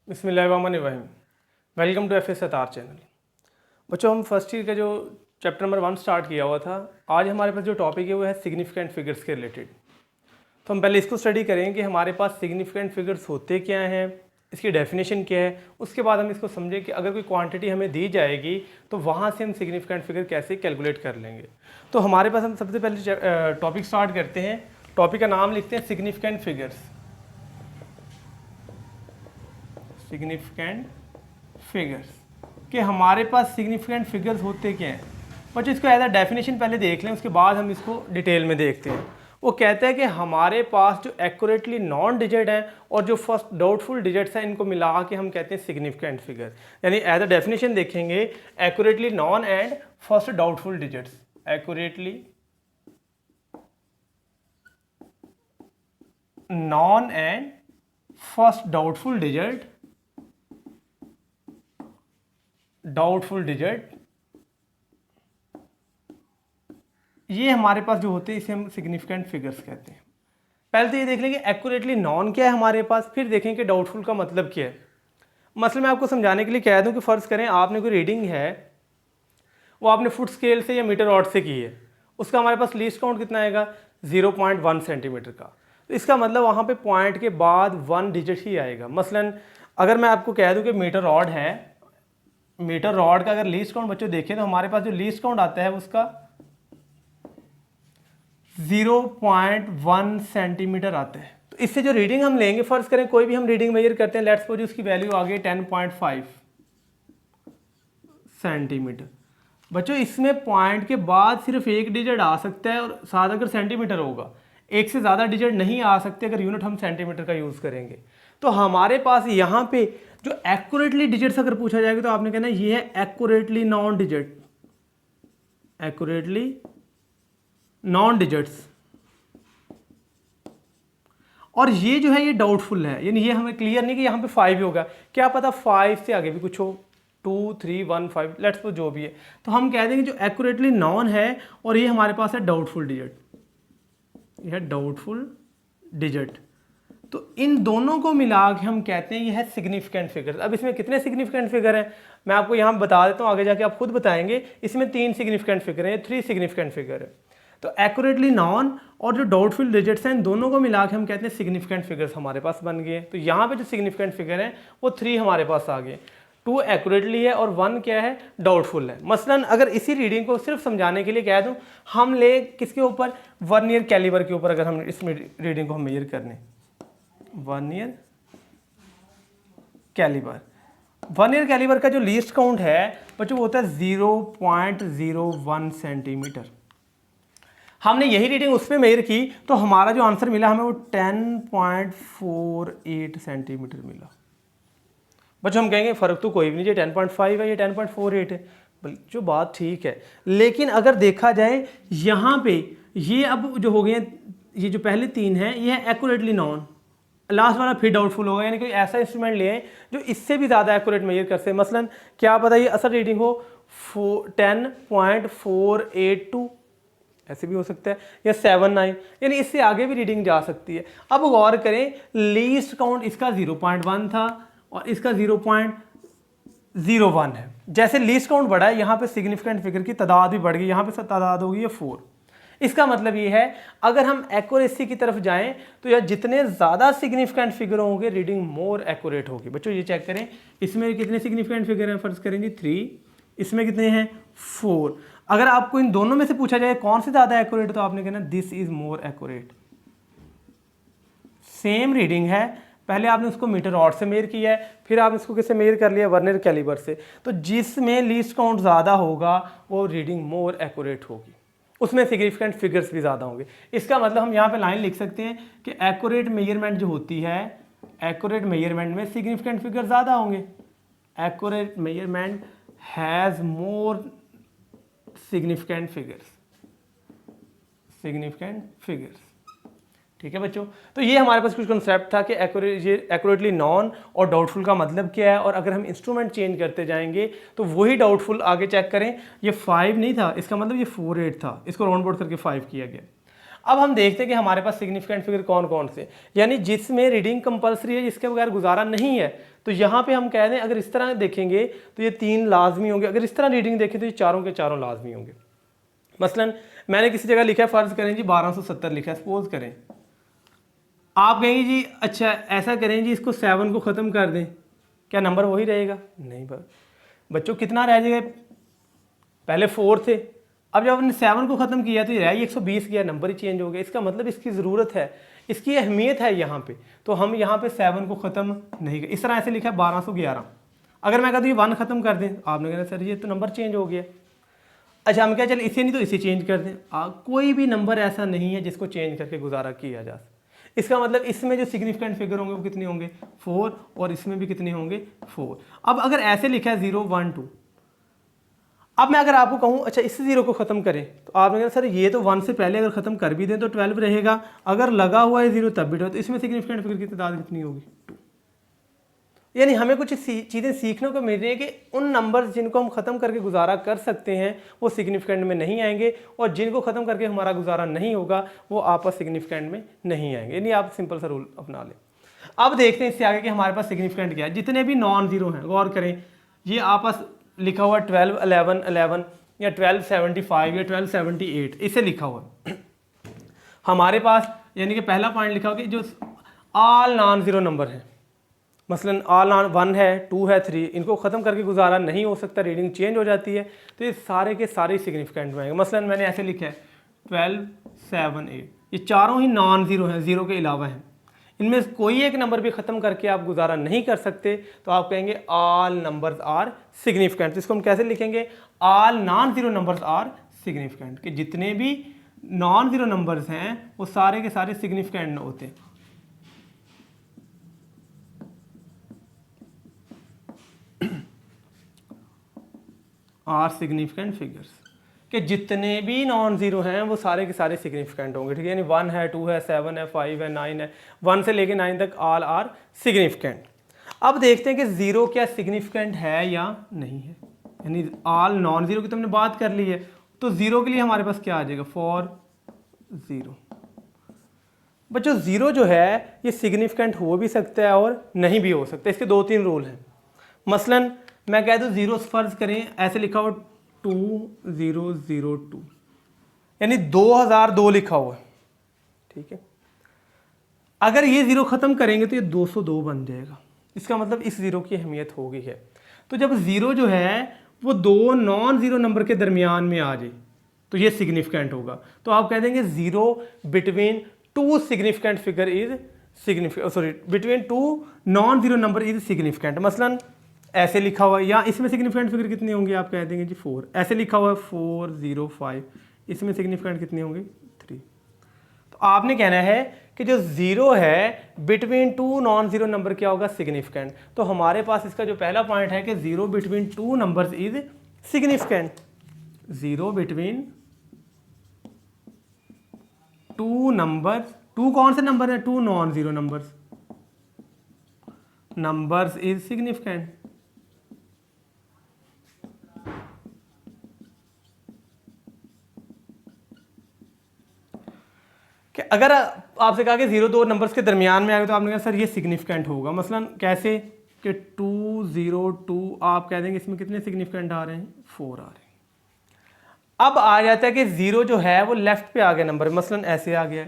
बिस्मिल्लाहिर्रहमानिर्रहीम। Welcome to F Sattar channel. बच्चों, हम फर्स्ट ईयर का जो चैप्टर नंबर 1 स्टार्ट किया हुआ था, आज हमारे पास जो टॉपिक है वो है सिग्निफिकेंट फिगर्स के रिलेटेड। तो हम पहले इसको स्टडी करेंगे कि हमारे पास सिग्निफिकेंट फिगर्स होते क्या हैं, इसकी डेफिनेशन क्या है। उसके बाद हम इसको समझें कि अगर कोई क्वांटिटी हमें दी जाएगी तो वहाँ से हम सिग्निफिकेंट फिगर कैसे कैलकुलेट कर लेंगे। तो हमारे पास हम सबसे पहले टॉपिक स्टार्ट करते हैं। टॉपिक का नाम लिखते हैं सिग्निफिकेंट फिगर्स। सिग्निफिकेंट फिगर्स कि हमारे पास सिग्निफिकेंट फिगर्स होते क्या हैं। बच्चों, इसको एज अ डेफिनेशन पहले देख लें, उसके बाद हम इसको डिटेल में देखते हैं। वो कहता है कि हमारे पास जो एक्यूरेटली नॉन डिजिट हैं और जो फर्स्ट डाउटफुल डिजिट्स हैं, इनको मिला के हम कहते हैं सिग्निफिकेंट फिगर। यानी एज अ डेफिनेशन देखेंगे, accurately non and first doubtful digits. Accurately non and first doubtful digit ये हमारे पास जो होते हैं इसे हम सिग्निफिकेंट फिगर्स कहते हैं। पहले तो ये देख लेंगे एक्यूरेटली नॉन क्या है हमारे पास, फिर देखेंगे कि डाउटफुल का मतलब क्या है। मसलन मैं आपको समझाने के लिए कह दूं कि फ़र्ज़ करें आपने कोई रीडिंग है, वो आपने फुट स्केल से या मीटर रॉड से की है, उसका हमारे पास लीस्ट काउंट कितना आएगा 0.1 सेंटीमीटर का। तो इसका मतलब वहाँ पे पॉइंट के बाद 1 डिजिट ही आएगा। मसलन अगर मैं आपको कह दूं कि मीटर रॉड है, मीटर रॉड का अगर लीस्ट काउंट बच्चों देखें तो हमारे पास जो लीस्ट काउंट आता है उसका 0.1 सेंटीमीटर आता है। तो इससे जो रीडिंग हम लेंगे, फर्ज करें कोई भी हम रीडिंग मेजर करते हैं, लेट्स सपोज उसकी वैल्यू आ गई 10.5 सेंटीमीटर। बच्चों, इसमें पॉइंट के बाद सिर्फ एक डिजिट आ सकता है, और साथ अगर सेंटीमीटर होगा, एक से ज़्यादा डिजिट नहीं आ सकते अगर यूनिट हम सेंटीमीटर का यूज़ करेंगे। तो हमारे पास यहाँ पे जो एक्यूरेटली डिजिट्स अगर पूछा जाएगा तो आपने कहना ये है accurately non digit, accurately non digits. और ये जो है ये डाउटफुल है, यानी ये हमें क्लियर नहीं कि यहाँ पे 5 ही होगा, क्या पता 5 से आगे भी कुछ हो, 2 3 1 5 लेट्स सपोज जो भी है। तो हम कह देंगे जो एक्यूरेटली नॉन है और ये हमारे पास है डाउटफुल डिजिट, ये है डाउटफुल डिजिट। तो इन दोनों को मिला के हम कहते हैं ये है सिग्निफिकेंट फिगर। अब इसमें कितने सिग्निफिकेंट फिगर हैं मैं आपको यहाँ बता देता हूँ, आगे जाके आप खुद बताएंगे। इसमें 3 सिग्निफिकेंट फिगर हैं, 3 सिग्निफिकेंट फिगर है। तो एक्यूरेटली नॉन और जो डाउटफुल डिजिट्स हैं, इन दोनों को मिला के हम कहते हैं सिग्निफिकेंट फिगर्स हमारे पास बन गए। तो यहाँ पे जो सिग्निफिकेंट फिगर है वो 3 हमारे पास आ गए, 2 एक्यूरेटली है और 1 क्या है, डाउटफुल है। मसलन अगर इसी रीडिंग को सिर्फ समझाने के लिए कह दूं, हम ले किसके ऊपर, वर्नियर कैलिबर के ऊपर अगर हम इस रीडिंग को हम मेजर करने, वर्नियर कैलिबर। वर्नियर कैलिबर का जो लीस्ट काउंट है बच्चों वो होता है 0.01 सेंटीमीटर। हमने यही रीडिंग उसमें मेजर की तो हमारा जो आंसर मिला हमें वो 10.48 सेंटीमीटर मिला। बच्चों, हम कहेंगे फ़र्क तो कोई भी नहीं, ये 10.5 है, ये 10.48 है। जो बात ठीक है, लेकिन अगर देखा जाए यहाँ पे ये अब जो हो गए हैं, ये जो पहले 3 हैं ये है एक्यूरेटली नॉन, लास्ट वाला फिर डाउटफुल होगा। यानी कोई ऐसा इंस्ट्रूमेंट लिए जो इससे भी ज़्यादा एक्यूरेट मेजर कर सके। मसलन क्या पता ये असल रीडिंग हो 10.482, ऐसे भी हो सकता है, या 79, यानी इससे आगे भी रीडिंग जा सकती है। अब गौर करें, लीस्ट काउंट इसका 0.1 था और इसका 0.01 है। जैसे लीस्ट काउंट बढ़ा है, यहाँ पे सिग्निफिकेंट फिगर की तादाद भी बढ़ गई, यहाँ पे तादाद होगी ये 4। इसका मतलब ये है अगर हम एक्यूरेसी की तरफ जाएं तो यार जितने ज़्यादा सिग्निफिकेंट फिगर होंगे रीडिंग मोर एक्यूरेट होगी। बच्चों, ये चेक करें, इसमें कितने सिग्निफिकेंट फिगर हैं, फर्ज करेंगे 3, इसमें कितने हैं 4। अगर आपको इन दोनों में से पूछा जाए कौन से ज़्यादा एक्यूरेट, तो आपने कहना this is more accurate. Same reading है, पहले आपने उसको मीटर रॉड से मेजर किया है, फिर आपने इसको किससे मेजर कर लिया, वर्नियर कैलिबर से। तो जिसमें लीस्ट काउंट ज़्यादा होगा वो रीडिंग मोर एक्यूरेट होगी, उसमें सिग्निफिकेंट फिगर्स भी ज़्यादा होंगे। इसका मतलब हम यहाँ पे लाइन लिख सकते हैं कि एक्यूरेट मेजरमेंट जो होती है, एक्यूरेट मेजरमेंट में सिग्निफिकेंट फिगर ज़्यादा होंगे। Accurate measurement has more significant figures, significant figures. ठीक है बच्चों, तो ये हमारे पास कुछ कंसेप्ट था कि एक्यूरेटली नॉन और डाउटफुल का मतलब क्या है, और अगर हम इंस्ट्रूमेंट चेंज करते जाएंगे तो वही डाउटफुल आगे चेक करें, ये 5 नहीं था, इसका मतलब ये 48 था, इसको राउंड बोर्ड करके 5 किया गया। अब हम देखते हैं कि हमारे पास सिग्निफिकेंट फिगर कौन कौन से, यानी जिसमें रीडिंग कंपलसरी है, जिसके बगैर गुजारा नहीं है, तो यहाँ पे हम कह दें अगर इस तरह देखेंगे तो ये 3 लाजमी होंगे, अगर इस तरह रीडिंग देखें तो ये चारों के चारों लाजमी होंगे। मसलन मैंने किसी जगह लिखा है, फ़र्ज़ करें जी 1270 लिखा है, सपोज करें, आप कहेंगे जी अच्छा ऐसा करें जी इसको 7 को ख़त्म कर दें, क्या नंबर वही रहेगा? नहीं बच्चों, कितना रह जाएगा? पहले 4 थे, अब जब आपने 7 को ख़त्म किया तो ये रह 120 गया, नंबर ही चेंज हो गया। इसका मतलब इसकी ज़रूरत है, इसकी अहमियत है यहाँ पे, तो हम यहाँ पे 7 को ख़त्म नहीं कर, इस तरह ऐसे लिखा है 1211। अगर मैं कहता हूँ ये 1 ख़त्म कर दें, आपने कहना सर ये तो नंबर चेंज हो गया। अच्छा हम क्या चले इसे नहीं तो इसे चेंज कर दें। कोई भी नंबर ऐसा नहीं है जिसको चेंज करके गुजारा किया जा सके। इसका मतलब इसमें जो सिग्निफिकेंट फिगर होंगे वो कितने होंगे? 4, और इसमें भी कितने होंगे? 4। अब अगर ऐसे लिखा है 0 1 2, अब मैं अगर आपको कहूँ अच्छा इस 0 को ख़त्म करें, तो आपने कहा सर ये तो 1 से पहले अगर ख़त्म कर भी दें तो 12 रहेगा, अगर लगा हुआ है 0 तब भी 12, तो इसमें सिग्निफिकेंट फिगर की तादाद कितनी होगी? 2। यानी हमें कुछ चीज़ें सीखने को मिल रही है कि उन नंबर्स जिनको हम ख़त्म करके गुजारा कर सकते हैं वो सिग्निफिकेंट में नहीं आएंगे, और जिनको ख़त्म करके हमारा गुजारा नहीं होगा वो आपस सिग्निफिकेंट में नहीं आएंगे। यानी आप सिंपल सा रूल अपना लें। अब देखते हैं इससे आगे कि हमारे पास सिग्निफिकेंट क्या है। जितने भी नॉन ज़ीरो हैं, गौर करें, ये आपस लिखा हुआ 12 11 11 या 1275 या 1278, इसे लिखा हुआ हमारे पास, यानी कि पहला पॉइंट लिखा हुआ कि जो ऑल नॉन ज़ीरो नंबर है, मसलन ऑल नॉन 1 है 2 है 3, इनको ख़त्म करके गुजारा नहीं हो सकता, रीडिंग चेंज हो जाती है, तो ये सारे के सारे सिग्निफिकेंट में आएंगे। मसलन मैंने ऐसे लिखा है 12 7 8, ये चारों ही नॉन ज़ीरो हैं, ज़ीरो के अलावा हैं, इनमें कोई एक नंबर भी ख़त्म करके आप गुजारा नहीं कर सकते, तो आप कहेंगे ऑल नंबर्स आर सिग्निफिकेंट। तो इसको हम कैसे लिखेंगे? All non zero numbers are significant, कि जितने भी नॉन ज़ीरो नंबर्स हैं वो सारे के सारे सिग्निफिकेंट होते हैं। आर सिग्निफिकेंट फिगर्स, कि जितने भी नॉन ज़ीरो हैं वो सारे के सारे सिग्निफिकेंट होंगे, ठीक है। यानी 1 है 2 है 7 है 5 है 9 है, 1 से लेके 9 तक ऑल आर सिग्निफिकेंट। अब देखते हैं कि ज़ीरो क्या सिग्निफिकेंट है या नहीं है। यानी ऑल नॉन ज़ीरो की तो हमने बात कर ली है, तो ज़ीरो के लिए हमारे पास क्या आ जाएगा? For zero. बच्चों ज़ीरो जो है ये सिग्निफिकेंट हो भी सकता है और नहीं भी हो सकता, इसके 2-3 रूल हैं। मसलन मैं कह दूँ ज़ीरो फ़र्ज़ करें ऐसे लिखा हुआ 2002, यानी 2002 लिखा हुआ है, ठीक है। अगर ये ज़ीरो ख़त्म करेंगे तो ये 202 बन जाएगा, इसका मतलब इस ज़ीरो की अहमियत हो गई है। तो जब ज़ीरो जो है वो 2 नॉन ज़ीरो नंबर के दरमियान में आ जाए तो ये सिग्निफिकेंट होगा। तो आप कह देंगे zero between 2 significant figure is significant, sorry between 2 non zero number is significant. मसलन ऐसे लिखा हुआ है, या इसमें सिग्निफिकेंट फिगर कितने होंगे? आप कह देंगे जी 4। ऐसे लिखा हुआ है 405, इसमें सिग्निफिकेंट कितने होंगे? 3। तो आपने कहना है कि जो ज़ीरो है बिटवीन 2 नॉन ज़ीरो नंबर क्या होगा? सिग्निफिकेंट। तो हमारे पास इसका जो पहला पॉइंट है कि zero between 2 numbers is significant. Zero between 2 numbers, 2 कौन से नंबर है? 2 non zero numbers is significant. कि अगर आपसे कहा कि 0-2 नंबर्स के दरमियान में आएगा तो आपने कहा सर ये सिग्निफिकेंट होगा। मसलन कैसे कि 202, आप कह देंगे इसमें कितने सिग्निफिकेंट आ रहे हैं? 4 आ रहे हैं। अब आ जाता है कि ज़ीरो जो है वो लेफ्ट पे आ गया नंबर, मसलन ऐसे आ गया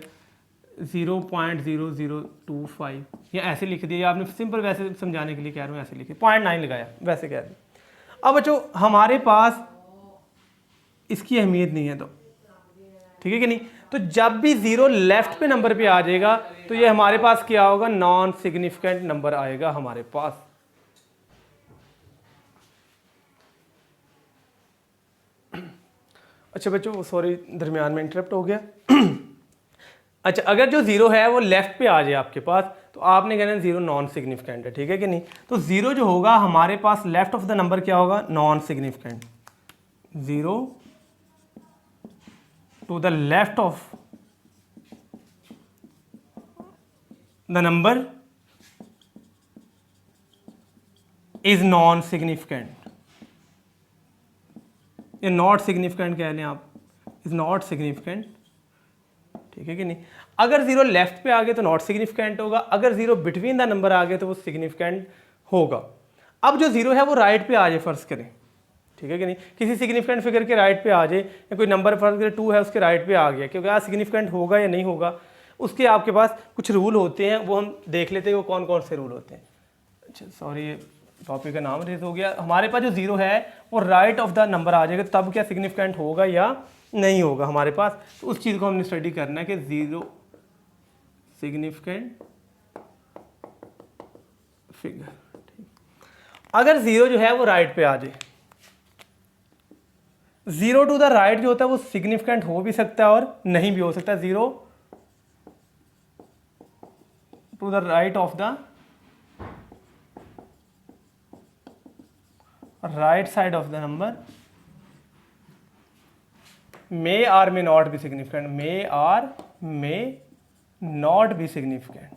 0.0025, या ऐसे लिख दिया, आपने सिंपल वैसे समझाने के लिए कह रहा हूँ ऐसे लिखे, 0.9 लगाया, वैसे कह रहे हैं। अब बच्चों हमारे पास इसकी अहमियत नहीं है, तो ठीक है कि नहीं। तो जब भी ज़ीरो लेफ्ट पे नंबर पे आ जाएगा तो ये हमारे पास क्या होगा? नॉन सिग्निफिकेंट नंबर आएगा हमारे पास। अच्छा बच्चों सॉरी दरमियान में इंटरप्ट हो गया। अच्छा अगर जो ज़ीरो है वो लेफ्ट पे आ जाए आपके पास तो आपने कहना ज़ीरो नॉन सिग्निफिकेंट है, ठीक है कि नहीं। तो ज़ीरो जो होगा हमारे पास लेफ्ट ऑफ द नंबर क्या होगा? Non significant. Zero to the left of the number is non-significant, या नॉट सिग्निफिकेंट कह लें आप, इज नॉट सिग्निफिकेंट, ठीक है कि नहीं। अगर ज़ीरो लेफ्ट पे आ गए तो नॉट सिग्निफिकेंट होगा, अगर ज़ीरो बिटवीन द नंबर आ गए तो वो सिग्निफिकेंट होगा। अब जो जीरो है वो राइट पे आ जाए फर्ज करें, ठीक है कि नहीं, किसी सिग्निफिकेंट फिगर के राइट पे आ जाए, या कोई नंबर फर्ज करें 2 है उसके राइट पे आ गया, क्योंकि आज सिग्निफिकेंट होगा या नहीं होगा उसके आपके पास कुछ रूल होते हैं, वो हम देख लेते हैं वो कौन कौन से रूल होते हैं। अच्छा सॉरी, ये टॉपिक का नाम रेज हो गया। हमारे पास जो जीरो है वो राइट ऑफ द नंबर आ जाएगा, तब क्या सिग्निफिकेंट होगा या नहीं होगा हमारे पास, तो उस चीज़ को हमने स्टडी करना है कि जीरो सिग्निफिकेंट फिगर। अगर जीरो जो है वो राइट पे आ जाए, जीरो टू द राइट जो होता है वो सिग्निफिकेंट हो भी सकता है और नहीं भी हो सकता। Zero to the right of the right side of the number may or may not be significant, may or may not be significant।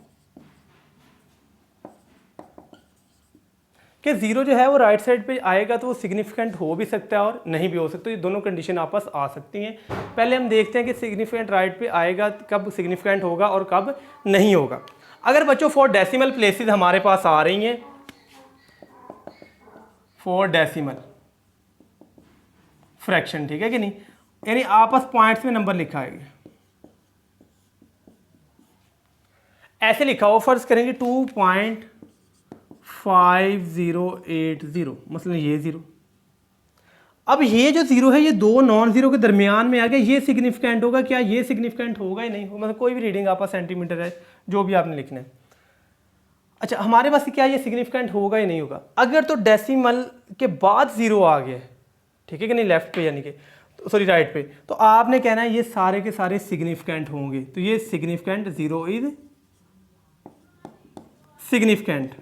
कि जीरो जो है वो राइट साइड पे आएगा तो वो सिग्निफिकेंट हो भी सकता है और नहीं भी हो सकता, ये दोनों कंडीशन आपस आ सकती हैं। पहले हम देखते हैं कि सिग्निफिकेंट राइट पे आएगा कब सिग्निफिकेंट होगा और कब नहीं होगा। अगर बच्चों 4 डेसिमल प्लेसेस हमारे पास आ रही हैं, 4 डेसिमल फ्रैक्शन, ठीक है कि नहीं, यानी आपस पॉइंट्स में नंबर लिखा है, ऐसे लिखा हो, फर्ज करेंगे 2.5080, मसलन ये जीरो। अब ये जो जीरो है ये दो नॉन जीरो के दरमियान में आ गया, ये सिग्निफिकेंट होगा क्या, ये सिग्निफिकेंट होगा या नहीं होगा, मतलब कोई भी रीडिंग आपस सेंटीमीटर है जो भी आपने लिखना है। अच्छा हमारे पास क्या ये सिग्निफिकेंट होगा या नहीं होगा। अगर तो डेसिमल के बाद जीरो आ गया, ठीक है कि नहीं, लेफ्ट पे यानी कि सॉरी राइट पे, तो आपने कहना है ये सारे के सारे सिग्निफिकेंट होंगे, तो ये सिग्निफिकेंट, जीरो इज सिग्निफिकेंट।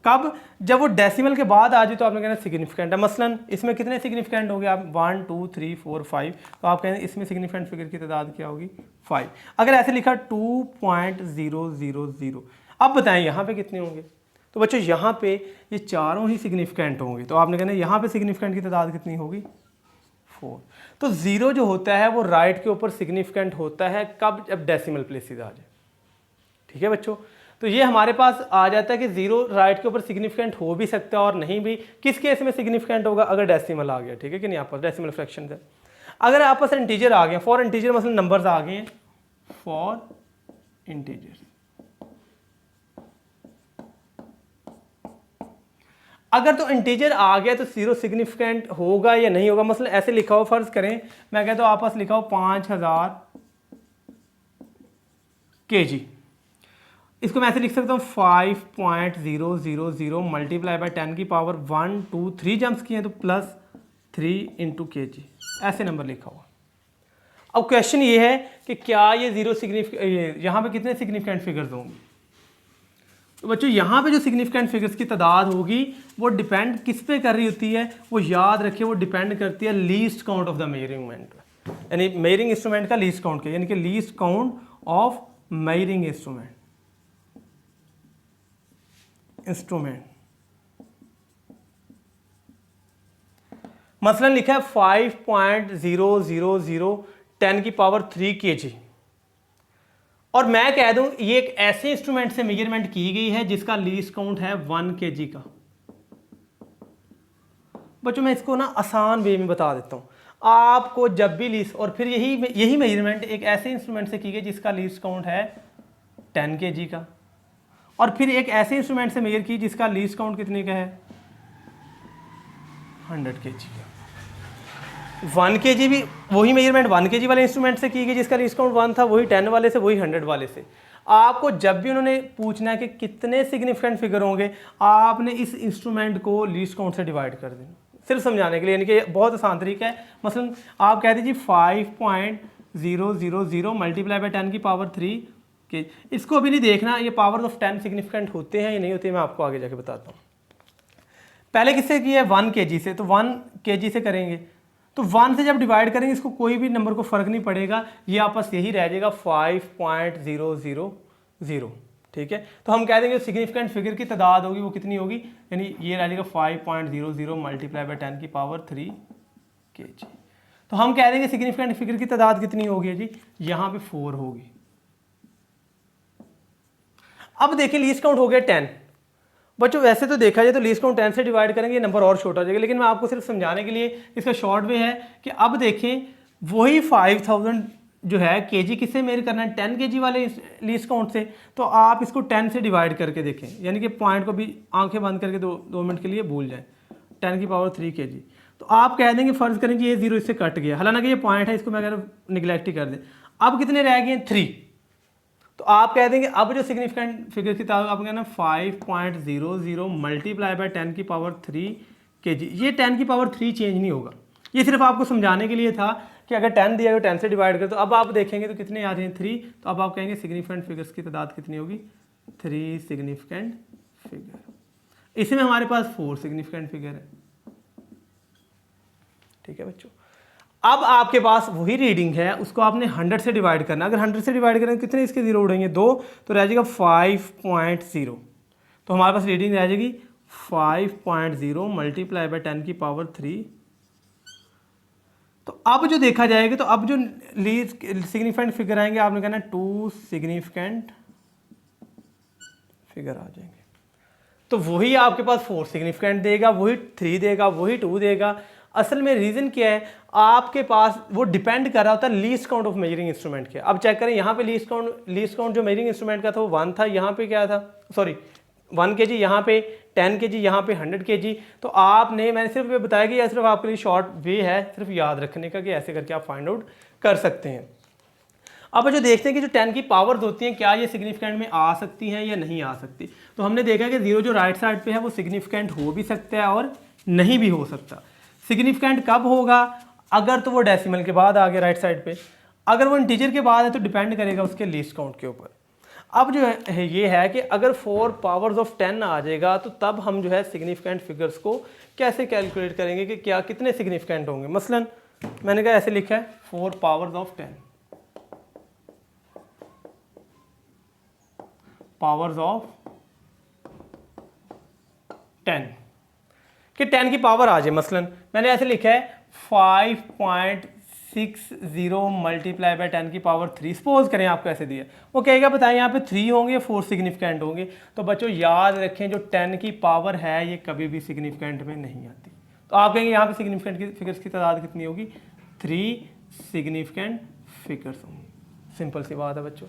कब, जब वो डेसिमल के बाद आ जाए तो आपने कहना सिग्निफिकेंट है। मसलन इसमें कितने सिग्निफिकेंट होंगे, आप 1 2 3 4 5, तो आप कहेंगे इसमें सिग्निफिकेंट फिगर की तादाद क्या होगी, 5। अगर ऐसे लिखा 2.000, अब बताएं यहाँ पे कितने होंगे, तो बच्चों यहाँ पे ये चारों ही सिग्निफिकेंट होंगे, तो आपने कहना यहाँ पे सिग्निफिकेंट की तादाद कितनी होगी, 4। तो जीरो जो होता है वो राइट के ऊपर सिग्निफिकेंट होता है कब, जब डेसिमल प्लेसेस आ जाए, ठीक है बच्चों। तो ये हमारे पास आ जाता है कि जीरो राइट के ऊपर सिग्निफिकेंट हो भी सकता है और नहीं भी। किस केस में सिग्निफिकेंट होगा, अगर डेसिमल आ गया, ठीक है कि नहीं, आपस डेसिमल फ्रैक्शन है। अगर आपस इंटीजर आ गए, फॉर इंटीजर मतलब नंबर्स आ गए हैं, फॉर इंटीजर, अगर तो इंटीजर आ गया तो जीरो सिग्निफिकेंट होगा या नहीं होगा। मतलब ऐसे लिखा हो, फर्ज करें मैं कहता हूं आपस लिखा हो 5000 kg, इसको मैं ऐसे लिख सकता हूँ 5.000 मल्टीप्लाई बाय 10 की पावर 1 2 3 जम्प्स किए हैं तो प्लस 3 इंटू kg, ऐसे नंबर लिखा हुआ। अब क्वेश्चन ये है कि क्या ये जीरो सिग्निफिकेंट, यहाँ पे कितने सिग्निफिकेंट फिगर्स होंगे। तो बच्चों यहाँ पे जो सिग्निफिकेंट फिगर्स की तादाद होगी वो डिपेंड किस पे कर रही होती है, वो याद रखिए, वो डिपेंड करती है लीस्ट काउंट ऑफ द मेजरिंगमेंट, यानी मेजरिंग इंस्ट्रूमेंट का लीस्ट काउंट क्या, यानी कि least count of measuring instrument. मसलन लिखा है 5.000 10 की पावर 3 kg, और मैं कह दूं ये एक ऐसे इंस्ट्रूमेंट से मेजरमेंट की गई है जिसका लीस्ट काउंट है 1 kg का। बच्चों मैं इसको ना आसान वे में बता देता हूं आपको, जब भी लीस्ट, और फिर यही मेजरमेंट एक ऐसे इंस्ट्रूमेंट से की गई जिसका लीस्ट काउंट है 10 kg का, और फिर एक ऐसे इंस्ट्रूमेंट से मेजर की जिसका लीस्ट काउंट कितने का है, 100 kg का। 1 kg भी वही मेजरमेंट 1 kg वाले इंस्ट्रूमेंट से की गई जिसका लीस्ट काउंट 1 था, वही 10 वाले से, वही 100 वाले से। आपको जब भी उन्होंने पूछना है कि कितने सिग्निफिकेंट फिगर होंगे, आपने इस इंस्ट्रूमेंट को लीस्ट काउंट से डिवाइड कर देना, सिर्फ समझाने के लिए, यानी कि बहुत आसान तरीका है। मसलन आप कह दीजिए 5.000 मल्टीप्लाई बाय 10 की पावर 3 के, इसको अभी नहीं देखना ये पावर ऑफ 10 सिग्निफिकेंट होते हैं या नहीं होते, मैं आपको आगे जाके बताता हूँ। पहले किससे किया है, 1 kg से, तो 1 kg से करेंगे, तो 1 से जब डिवाइड करेंगे इसको कोई भी नंबर को फर्क नहीं पड़ेगा, ये आपस यही रह जाएगा 5.000, ठीक है। तो हम कह देंगे सिग्निफिकेंट फिगर की तादाद होगी वो कितनी होगी, यानी ये रह जाएगा 5.00 मल्टीप्लाई बाय 10 की पावर 3 kg। तो हम कह देंगे सिग्निफिकेंट फिगर की तादाद कितनी होगी जी, यहाँ पे 4 होगी। अब देखिए लीस्ट काउंट हो गया 10, बच्चों वैसे तो देखा जाए तो लीस्ट काउंट 10 से डिवाइड करेंगे ये नंबर और छोटा हो जाएगा, लेकिन मैं आपको सिर्फ समझाने के लिए इसका शॉर्ट वे है कि अब देखें वही 5000 जो है केजी किससे मेजर करना है, 10 केजी वाले लीस्ट काउंट से। तो आप इसको 10 से डिवाइड करके देखें, यानी कि पॉइंट को भी आंखें बंद करके 2 मिनट के लिए भूल जाएं, 10 की पावर 3 केजी। तो आप कह देंगे फ़र्ज़ करें कि ये 0 इससे कट गया, हालांकि ये पॉइंट है, इसको मैं कह रहा हूँ निगलेक्ट ही कर दें। अब कितने रह गए 3, तो आप कह देंगे अब जो सिग्निफिकेंट फिगर की तादाद आप कहना 5.00 मल्टीप्लाई बाय 10 की पावर 3 केजी। ये 10 की पावर 3 चेंज नहीं होगा, ये सिर्फ आपको समझाने के लिए था कि अगर 10 दिया गया 10 से डिवाइड कर, तो अब आप देखेंगे तो कितने आ रहे हैं 3, तो अब आप कहेंगे सिग्निफिकेंट फिगर्स की तादाद कितनी होगी 3 सिग्निफिकेंट फिगर। इसमें हमारे पास 4 सिग्निफिकेंट फिगर है, ठीक है बच्चों। अब आपके पास वही रीडिंग है, उसको आपने 100 से डिवाइड करना। अगर 100 से डिवाइड करें तो कितने इसके जीरो उड़ेंगे 2, तो रह जाएगा 5.0। तो हमारे पास रीडिंग रह जाएगी 5.0 मल्टीप्लाई बाय 10 की पावर 3। तो अब जो देखा जाएगा, तो अब जो लीस्ट सिग्निफिकेंट फिगर आएंगे आपने कहना 2 सिग्निफिकेंट फिगर आ जाएंगे। तो वही आपके पास 4 सिग्निफिकेंट देगा, वही 3 देगा, वही 2 देगा। असल में रीज़न क्या है, आपके पास वो डिपेंड कर रहा होता है least count of measuring instrument के। अब चेक करें यहाँ पे लीस्ट काउंट जो मेजरिंग इंस्ट्रूमेंट का था वो 1 था, यहाँ पे क्या था, सॉरी 1 kg, यहाँ पे 10 kg, यहाँ पे 100 kg। तो आपने, मैंने सिर्फ ये बताया कि यह सिर्फ आपके लिए शॉर्ट वे है सिर्फ याद रखने का कि ऐसे करके आप फाइंड आउट कर सकते हैं। अब जो देखते हैं कि जो 10 की पावर्स होती हैं क्या ये सिग्निफिकेंट में आ सकती हैं या नहीं आ सकती। तो हमने देखा कि 0 जो राइट साइड पे है वो सिग्निफिकेंट हो भी सकता है और नहीं भी हो सकता। सिग्निफिकेंट कब होगा, अगर तो वो डेसिमल के बाद आ गया राइट साइड पे, अगर वो इंटीजर के बाद है तो डिपेंड करेगा उसके लीस्ट काउंट के ऊपर। अब जो है ये है कि अगर 4 पावर्स ऑफ 10 आ जाएगा तो तब हम जो है सिग्निफिकेंट फिगर्स को कैसे कैलकुलेट करेंगे कि क्या कितने सिग्निफिकेंट होंगे। मसलन मैंने कहा ऐसे लिखा है 4 पावर्स ऑफ 10, पावर्स ऑफ 10 कि 10 की पावर आ जाए। मसलन मैंने ऐसे लिखा है 5.60 मल्टीप्लाई बाय 10 की पावर 3। सपोज करें आपको ऐसे दिया, वो कहेगा बताएं यहाँ पे 3 होंगे या 4 सिग्निफिकेंट होंगे। तो बच्चों याद रखें जो 10 की पावर है ये कभी भी सिग्निफिकेंट में नहीं आती। तो आप कहेंगे यहाँ पे सिग्निफिकेंट की फिगर्स की तादाद कितनी होगी, 3 सिग्निफिकेंट फिगर्स होंगी। सिंपल सी बात है बच्चों।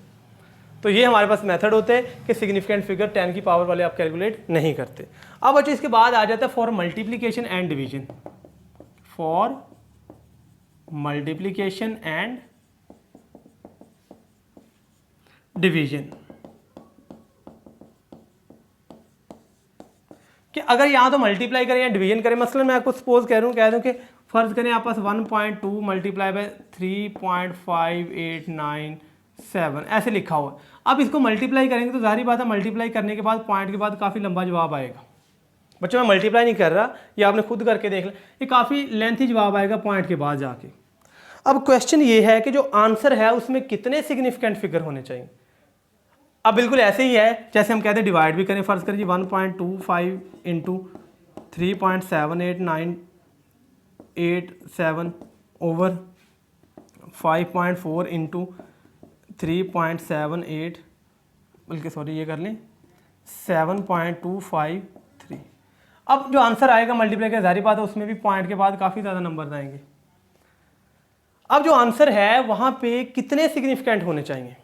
तो ये हमारे पास मेथड होते हैं कि सिग्निफिकेंट फिगर 10 की पावर वाले आप कैलकुलेट नहीं करते। अब बच्चों इसके बाद आ जाता है for multiplication and division. For multiplication and division कि अगर यहां तो मल्टीप्लाई करें या डिवीजन करें, मसलन मैं आपको सपोज कह दूं कि फर्ज करें आप पास 1.2 मल्टीप्लाई बाय 3.5897 ऐसे लिखा हुआ। अब इसको मल्टीप्लाई करेंगे तो जाहिर बात है मल्टीप्लाई करने के बाद पॉइंट के बाद काफ़ी लंबा जवाब आएगा। बच्चों मैं मल्टीप्लाई नहीं कर रहा, ये आपने खुद करके देख लिया, ये काफ़ी लेंथी जवाब आएगा पॉइंट के बाद जाके। अब क्वेश्चन ये है कि जो आंसर है उसमें कितने सिग्निफिकेंट फिगर होने चाहिए। अब बिल्कुल ऐसे ही है जैसे हम कहते हैं डिवाइड भी करें, फर्ज करिए 1.25 इंटू 3.7887 ओवर 5.4 इंटू 3.78, बल्कि सॉरी ये कर लें 7.253। अब जो आंसर आएगा मल्टीप्लाई का जाहिर बात है उसमें भी पॉइंट के बाद काफ़ी ज़्यादा नंबर आएंगे। अब जो आंसर है वहाँ पे कितने सिग्निफिकेंट होने चाहिए,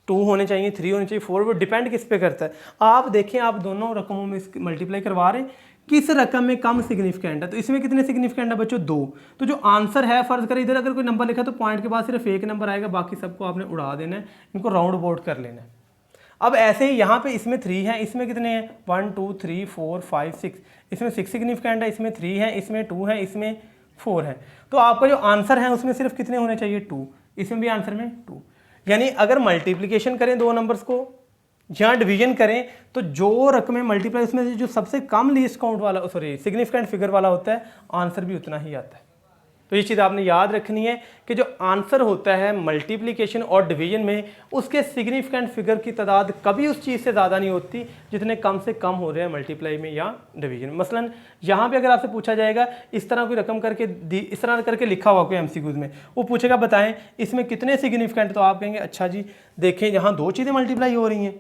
2 होने चाहिए, 3 होने चाहिए, 4, वो डिपेंड किस पे करता है। आप देखें आप दोनों रकमों में मल्टीप्लाई करवा रहे हैं, किस रकम में कम सिग्निफिकेंट है, तो इसमें कितने सिग्निफिकेंट है बच्चों 2। तो जो आंसर है फर्ज करें इधर अगर कोई नंबर लिखा तो पॉइंट के बाद सिर्फ एक नंबर आएगा, बाकी सबको आपने उड़ा देना है, इनको राउंड अबाउट कर लेना है। अब ऐसे ही यहाँ पे इसमें 3 है, इसमें कितने हैं 1 2 3 4 5 6, इसमें 6 सिग्निफिकेंट है, इसमें 3 है, इसमें 2 है, इसमें 4 है। तो आपका जो आंसर है उसमें सिर्फ कितने होने चाहिए 2, इसमें भी आंसर में 2। यानी अगर मल्टीप्लिकेशन करें दो नंबर्स को या डिवीजन करें तो जो रकमें मल्टीप्लाई उसमें से जो सबसे कम लीस्ट काउंट वाला सिग्निफिकेंट फिगर वाला होता है आंसर भी उतना ही आता है। तो ये चीज़ आपने याद रखनी है कि जो आंसर होता है मल्टीप्लिकेशन और डिवीजन में उसके सिग्निफिकेंट फिगर की तादाद कभी उस चीज़ से ज़्यादा नहीं होती जितने कम से कम हो रहे हैं मल्टीप्लाई में या डिवीजन। मसलन यहाँ पे अगर आपसे पूछा जाएगा इस तरह कोई रकम करके इस तरह करके लिखा हुआ कोई MCQs में, वो पूछेगा बताएं इसमें कितने सिग्निफिकेंट, तो आप कहेंगे अच्छा जी देखें यहाँ 2 चीज़ें मल्टीप्लाई हो रही हैं,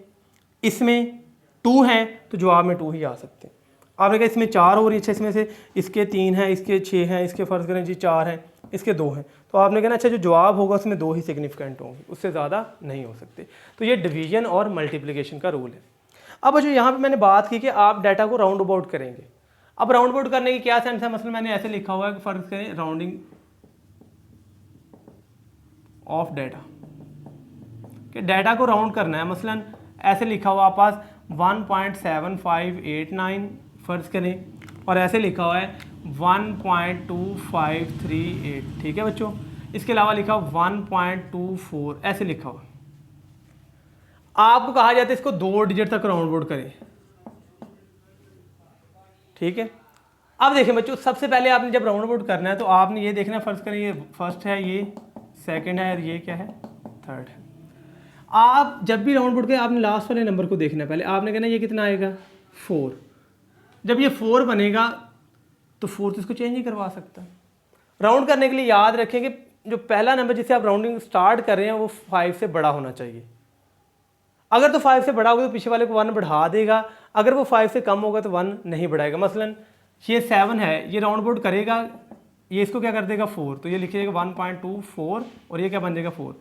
इसमें 2 हैं तो जवाब में 2 ही आ सकते हैं। आपने कहा इसमें 4 और अच्छा इसमें से इसके 3 हैं, इसके 6 हैं, इसके फ़र्ज़ करें जी 4 हैं, इसके 2 हैं, तो आपने कहना अच्छा जो जवाब होगा उसमें 2 ही सिग्निफिकेंट होंगे, उससे ज़्यादा नहीं हो सकते। तो ये डिवीजन और मल्टीप्लिकेशन का रूल है। अब जो यहाँ पे मैंने बात की कि आप डाटा को राउंड अबाउट करेंगे। अब राउंड अबाउट करने की क्या सेंस है, मसलन मैंने ऐसे लिखा हुआ है कि फ़र्ज़ करें राउंडिंग ऑफ डाटा, कि डाटा को राउंड करना है। मसलन ऐसे लिखा हुआ आप पास 1.7589 फ़र्ज़ करें, और ऐसे लिखा हुआ है 1.2538, ठीक है बच्चों। इसके अलावा लिखा हुआ 1.24, ऐसे लिखा हुआ। आपको कहा जाता है इसको 2 डिजिट तक राउंड अबाउट करें, ठीक है। अब देखें बच्चों, सबसे पहले आपने जब राउंड अबाउट करना है तो आपने ये देखना, फ़र्ज़ करें ये फर्स्ट है, ये सेकंड है और ये क्या है, थर्ड है। आप जब भी राउंड अबाउट करें आपने लास्ट वाले नंबर को देखना है। पहले आपने कहना ये कितना आएगा, 4। जब ये 4 बनेगा तो 4 तो इसको चेंज नहीं करवा सकता। राउंड करने के लिए याद रखें कि जो पहला नंबर जिससे आप राउंडिंग स्टार्ट कर रहे हैं वो 5 से बड़ा होना चाहिए। अगर तो 5 से बड़ा होगा तो पीछे वाले को 1 बढ़ा देगा, अगर वो 5 से कम होगा तो 1 नहीं बढ़ाएगा। मसलन ये 7 है, ये राउंड अबाउट करेगा, ये इसको क्या कर देगा 4, तो ये लिखिएगा 1.24 और ये क्या बन जाएगा 4।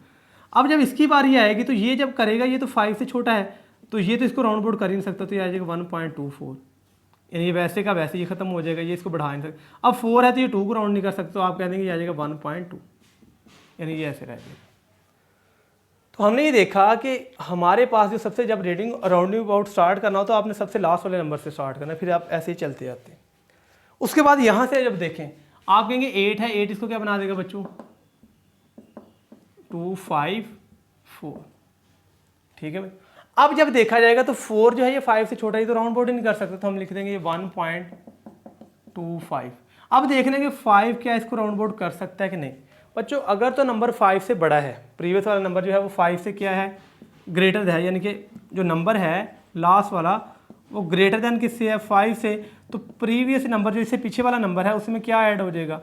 अब जब इसकी बारी आएगी तो ये जब करेगा, ये तो 5 से छोटा है तो ये तो इसको राउंड अबाउट कर ही नहीं सकता, तो ये आ जाएगा 1.24, यानी ये वैसे का वैसे ये खत्म हो जाएगा, ये इसको बढ़ा नहीं सकता। अब 4 है तो ये 2 को राउंड नहीं कर सकते, तो आप कह देंगे ये आ जाएगा 1.2, यानी ये ऐसे रह जाएगा। तो हमने ये देखा कि हमारे पास जो सबसे जब रीडिंग राउंडिंग अबाउट स्टार्ट करना हो तो आपने सबसे लास्ट वाले नंबर से स्टार्ट करना है, फिर आप ऐसे ही चलते जाते हैं। उसके बाद यहाँ से जब देखें आप कहेंगे 8 है, 8 इसको क्या बना देगा बच्चों, 2 5 4, ठीक है भाई। अब जब देखा जाएगा तो 4 जो है ये 5 से छोटा है, तो राउंड अबाउट ही नहीं कर सकते, तो हम लिख देंगे 1.25। अब देखना कि 5 क्या इसको राउंड अबाउट कर सकता है कि नहीं। बच्चों अगर तो नंबर 5 से बड़ा है, प्रीवियस वाला नंबर जो है वो 5 से क्या है, ग्रेटर है, यानी कि जो नंबर है लास्ट वाला वो ग्रेटर देन किससे है, 5 से, तो प्रीवियस नंबर जो इससे पीछे वाला नंबर है उसमें क्या ऐड हो जाएगा,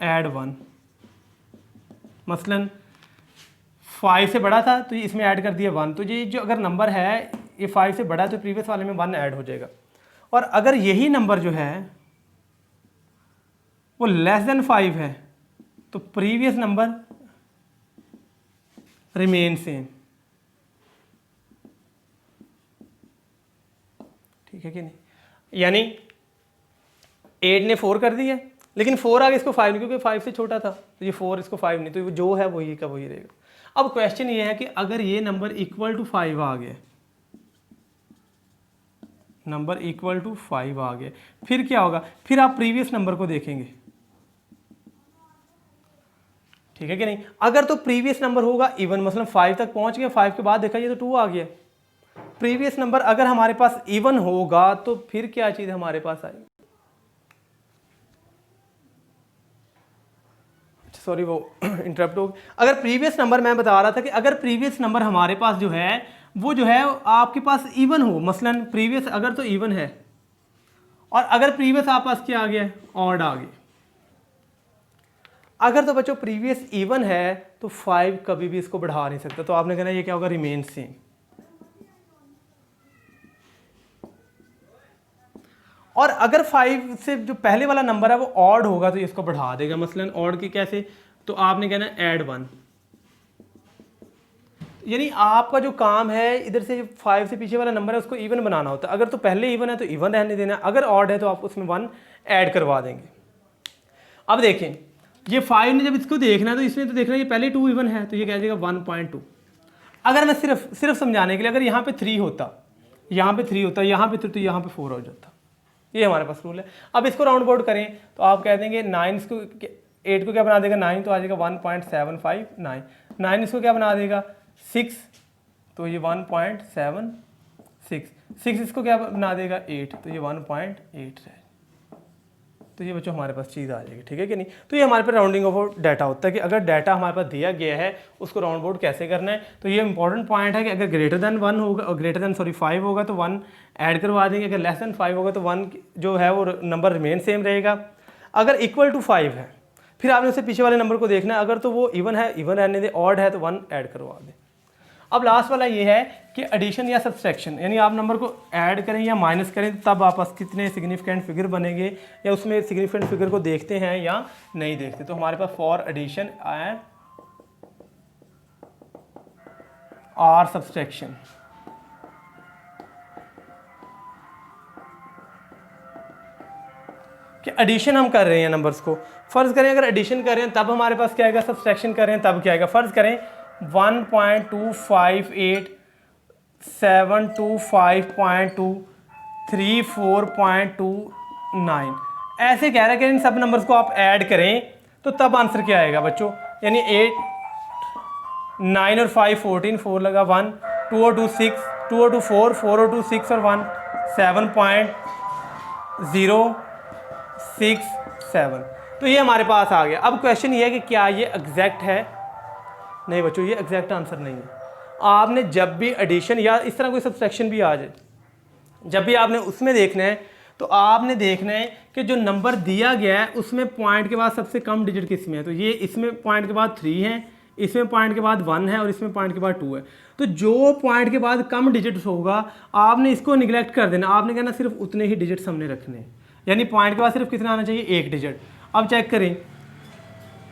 ऐड 1। मसलन 5 से बड़ा था तो ये इसमें ऐड कर दिया 1, तो ये जो अगर नंबर है ये 5 से बड़ा है तो प्रीवियस वाले में 1 ऐड हो जाएगा। और अगर यही नंबर जो है वो लेस देन 5 है तो प्रीवियस नंबर रिमेन सेम, ठीक है कि नहीं। यानी 8 ने 4 कर दिया, लेकिन 4 आगे इसको 5 नहीं, क्योंकि 5 से छोटा था, तो ये 4 इसको 5 नहीं, तो जो है वही का वही रहेगा। अब क्वेश्चन ये है कि अगर ये नंबर इक्वल टू 5 आ गया, नंबर इक्वल टू 5 आ गया, फिर क्या होगा, फिर आप प्रीवियस नंबर को देखेंगे, ठीक है कि नहीं। अगर तो प्रीवियस नंबर होगा इवन, मसलन 5 तक पहुंच गया, 5 के बाद देखा ये तो 2 आ गया, प्रीवियस नंबर अगर हमारे पास इवन होगा तो फिर क्या चीज हमारे पास आएगी, सॉरी वो इंटरप्ट हो। अगर प्रीवियस नंबर, मैं बता रहा था कि अगर प्रीवियस नंबर हमारे पास जो है वो जो है आपके पास इवन हो, मसलन प्रीवियस अगर तो इवन है और अगर प्रीवियस आप पास क्या आ गया, ऑड आ गया। अगर तो बच्चों प्रीवियस इवन है तो 5 कभी भी इसको बढ़ा नहीं सकता, तो आपने कहना ये क्या होगा, रिमेन सेम। और अगर 5 से जो पहले वाला नंबर है वो ऑड होगा तो इसको बढ़ा देगा, मसलन ऑड की कैसे, तो आपने कहना ऐड 1, यानी आपका जो काम है इधर से 5 से पीछे वाला नंबर है उसको इवन बनाना होता है। अगर तो पहले इवन है तो इवन रहने देना, अगर ऑड है तो आप उसमें 1 ऐड करवा देंगे। अब देखें ये 5 ने जब इसको देखना है तो इसमें तो देखना है ये पहले 2 इवन है, तो ये कह देगा 1.2। अगर मैं सिर्फ समझाने के लिए, अगर यहाँ पे 3 होता, यहाँ पे 3 होता, यहाँ पे 3 तो यहाँ पे 4 हो जाता, ये हमारे पास रूल है। अब इसको राउंड अबाउट करें तो आप कह देंगे 9 को 8 को क्या बना देगा 9, तो आ जाएगा 1.759, 9 इसको क्या बना देगा 6, तो ये 1.76, 6 इसको क्या बना देगा 8, तो ये 1.8 है। तो ये बच्चों हमारे पास चीज़ आ जाएगी, ठीक है कि नहीं। तो ये हमारे पास राउंडिंग ऑफ डाटा होता है कि अगर डाटा हमारे पास दिया गया है उसको राउंड अबाउट कैसे करना है। तो ये इंपॉर्टेंट पॉइंट है कि अगर ग्रेटर देन 1 होगा और ग्रेटर देन 5 होगा तो 1 ऐड करवा देंगे, अगर लेस देन 5 होगा तो 1 जो है वो नंबर रिमेन सेम रहेगा। अगर इक्वल टू 5 है फिर आपने उससे पीछे वाले नंबर को देखना है, अगर तो वो इवन है इवन रहने दे, ऑड है तो 1 ऐड करवा दें। अब लास्ट वाला ये है कि एडिशन या सब्सट्रैक्शन, यानी आप नंबर को ऐड करें या माइनस करें तब आपस कितने सिग्निफिकेंट फिगर बनेंगे, या उसमें सिग्निफिकेंट फिगर को देखते हैं या नहीं देखते। तो हमारे पास फॉर एडिशन एंड और सब्सट्रैक्शन, कि एडिशन हम कर रहे हैं नंबर्स को, फर्ज करें अगर एडिशन कर रहे हैं तब हमारे पास क्या आएगा, सब्सट्रैक्शन कर रहे हैं तब क्या आएगा। फर्ज करें 1.258 725.2 34.29 ऐसे कह रहा है कि इन सब नंबर्स को आप ऐड करें तो तब आंसर क्या आएगा बच्चों, यानी 8 9 और 5 14 4 लगा 1 2 और 2 6 2 और 2 4 4 और 2 6 और 1 7.067। तो ये हमारे पास आ गया। अब क्वेश्चन ये है कि क्या ये एग्जैक्ट है, नहीं बच्चों ये एग्जैक्ट आंसर नहीं है। आपने जब भी एडिशन या इस तरह कोई सब्सट्रैक्शन भी आ जाए, जब भी आपने उसमें देखना है तो आपने देखना है कि जो नंबर दिया गया है उसमें पॉइंट के बाद सबसे कम डिजिट किस में है। तो ये इसमें पॉइंट के बाद 3 है, इसमें पॉइंट के बाद 1 है और इसमें पॉइंट के बाद 2 है। तो जो पॉइंट के बाद कम डिजिट होगा आपने इसको निगलेक्ट कर देना, आपने कहना सिर्फ उतने ही डिजिट्स हमने रखने हैं, यानी पॉइंट के बाद सिर्फ कितना आना चाहिए, 1 डिजिट। अब चेक करें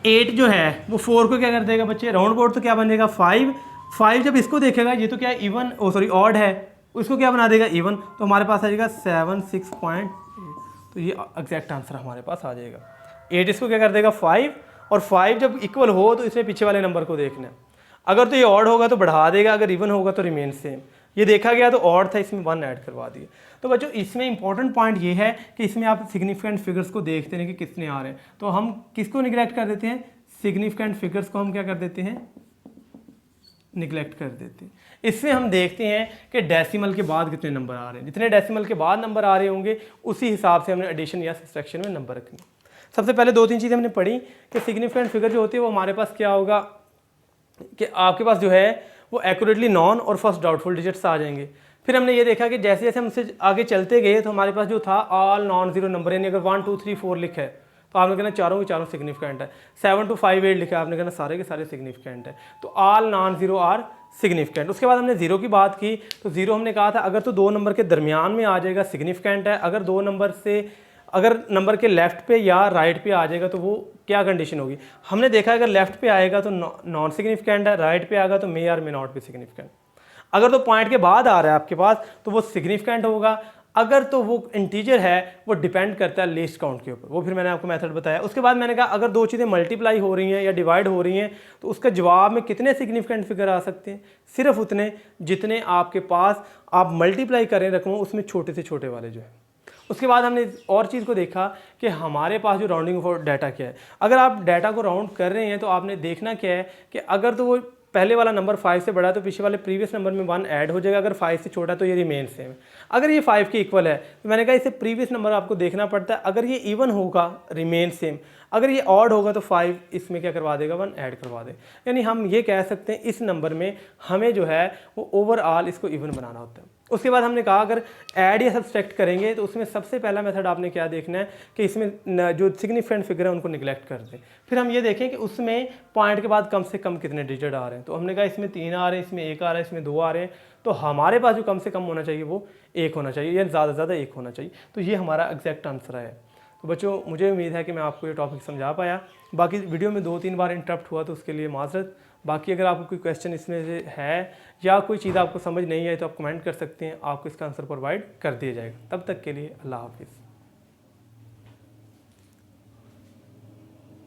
8 जो है वो 4 को क्या कर देगा बच्चे, राउंड बोर्ड तो क्या बनेगा 5 5 जब इसको देखेगा ये तो क्या इवन ऑड है, उसको क्या बना देगा इवन, तो हमारे पास आ जाएगा 76.8। तो ये एग्जैक्ट आंसर हमारे पास आ जाएगा। 8 इसको क्या कर देगा 5, और 5 जब इक्वल हो तो इसमें पीछे वाले नंबर को देखना है, अगर तो ये ऑड होगा तो बढ़ा देगा, अगर इवन होगा तो रिमेन सेम। ये देखा गया तो ऑड था, इसमें 1 ऐड करवा दिए। तो बच्चों इसमें इंपॉर्टेंट पॉइंट ये है कि इसमें आप सिग्निफिकेंट फिगर्स को देखते हैं कि कितने आ रहे हैं। तो हम किसको निगलेक्ट कर देते हैं, सिग्निफिकेंट फिगर्स को हम क्या कर देते हैं, निगलेक्ट कर देते हैं। इसमें हम देखते हैं कि डेसिमल के बाद कितने नंबर आ रहे हैं, जितने डेसिमल के बाद नंबर आ रहे होंगे उसी हिसाब से हमने एडिशन या सब्सट्रैक्शन में नंबर रखने। सबसे पहले 2-3 चीज़ें हमने पढ़ी कि सिग्निफिकेंट फिगर जो होती है वो हमारे पास क्या होगा कि आपके पास जो है वो एक्यूरेटली नॉन और फर्स्ट डाउटफुल डिजिट्स आ जाएंगे। फिर हमने ये देखा कि जैसे जैसे हमसे आगे चलते गए तो हमारे पास जो था ऑल नॉन जीरो नंबर, यानी अगर 1 2 3 4 लिखा है तो आपने कहना चारों के चारों सिग्निफिकेंट है। 7 to 5 8 लिखा है, आपने कहना सारे के सारे सिग्निफिकेंट है। तो all non zero are significant. उसके बाद हमने जीरो की बात की, तो जीरो हमने कहा था अगर तो 2 नंबर के दरमियान में आ जाएगा सिग्निफिकेंट है, अगर 2 नंबर से अगर नंबर के लेफ्ट पे या राइट पे आ जाएगा तो वो क्या कंडीशन होगी। हमने देखा अगर लेफ्ट पे आएगा तो नॉन सिग्निफिकेंट है, राइट पे आएगा तो मे और मे नॉट भी सिग्निफिकेंट। अगर तो पॉइंट के बाद आ रहा है आपके पास तो वो सिग्निफिकेंट होगा, अगर तो वो इंटीजर है वो डिपेंड करता है लीस्ट काउंट के ऊपर, वो फिर मैंने आपको मेथड बताया। उसके बाद मैंने कहा अगर 2 चीज़ें मल्टीप्लाई हो रही हैं या डिवाइड हो रही हैं तो उसका जवाब में कितने सिग्निफिकेंट फिगर आ सकते हैं, सिर्फ उतने जितने आपके पास आप मल्टीप्लाई करें रकमों उसमें छोटे से छोटे वाले जो है। उसके बाद हमने और चीज़ को देखा कि हमारे पास जो राउंडिंग फॉर डाटा क्या है। अगर आप डाटा को राउंड कर रहे हैं तो आपने देखना क्या है कि अगर तो वो पहले वाला नंबर 5 से बड़ा है तो पीछे वाले प्रीवियस नंबर में 1 ऐड हो जाएगा, अगर 5 से छोटा है तो ये रिमेन सेम है। अगर ये 5 के इक्वल है तो मैंने कहा इसे प्रीवियस नंबर आपको देखना पड़ता है, अगर ये इवन होगा रिमेन सेम, अगर ये ऑड होगा तो 5 इसमें क्या करवा देगा 1 ऐड करवा दे। यानी हम ये कह सकते हैं इस नंबर में हमें जो है वो ओवरऑल इसको इवन बनाना होता है। उसके बाद हमने कहा अगर ऐड या सब्सट्रैक्ट करेंगे तो उसमें सबसे पहला मेथड आपने क्या देखना है कि इसमें जो सिग्निफिकेंट फिगर है उनको निगलेक्ट कर दें। फिर हम ये देखें कि उसमें पॉइंट के बाद कम से कम कितने डिजिट आ रहे हैं। तो हमने कहा इसमें 3 आ रहे हैं, इसमें 1 आ रहा है, इसमें 2 आ रहे हैं, तो हमारे पास जो कम से कम होना चाहिए वो 1 होना चाहिए या ज़्यादा से ज़्यादा 1 होना चाहिए। तो ये हमारा एग्जैक्ट आंसर है। तो बच्चों मुझे उम्मीद है कि मैं आपको ये टॉपिक समझा पाया। बाकी वीडियो में 2-3 बार इंटरप्ट हुआ तो उसके लिए माजरत। बाकी अगर आपको कोई क्वेश्चन इसमें से है या कोई चीज़ आपको समझ नहीं आई तो आप कमेंट कर सकते हैं, आपको इसका आंसर प्रोवाइड कर दिया जाएगा। तब तक के लिए अल्लाह हाफिज़।